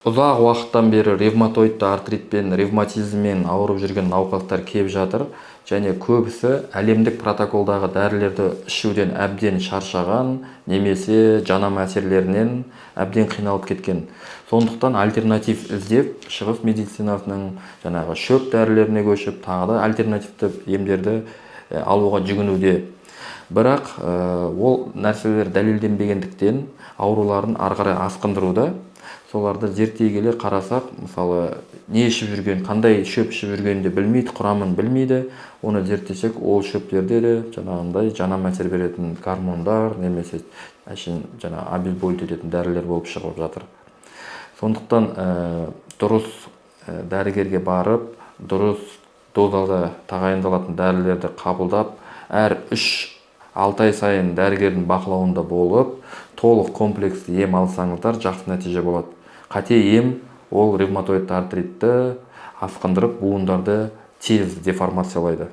Ұзақ уақыттан бері ревматоидты артритпен, ревматизммен ауырып жүрген науқастар келіп жатыр, және көбісі әлемдік протоколдағы дәрілерді ішуден әбден шаршаған, немесе жанама әсерлерінен әбден қиналып кеткен. Сондықтан альтернатив іздеп, шығыс медицинасының жаңағы шөп дәрілеріне көшіп, тағы да альтернативті емдерді алуға жүгінуде. Бірақ ол нәрселер дәлелденбегендіктен ауруларын ары қарай асқындыруда. Соларды зерттей келе қарасақ, мысалы, не ішіп жүрген, қандай шөп ішіп жүргенін де білмейді, құрамын білмейді. Оны зерттесек, ол шөптерде де жаңағындай жанама әсер беретін гормондар, немесе жаңа обезболить ететін дәрілер болып шығып жатыр. Сондықтан дұрыс дәрігерге барып, дұрыс дозада тағайындалатын дәрілерді қабылдап, әр 3-6 ай сайын дәрігердің бақылауында болып, толық комплексті ем алсаңыздар жақсы нәтиже болады. Қате ем ол ревматоидты артритті асқындырып, буындарды тез деформациялайды.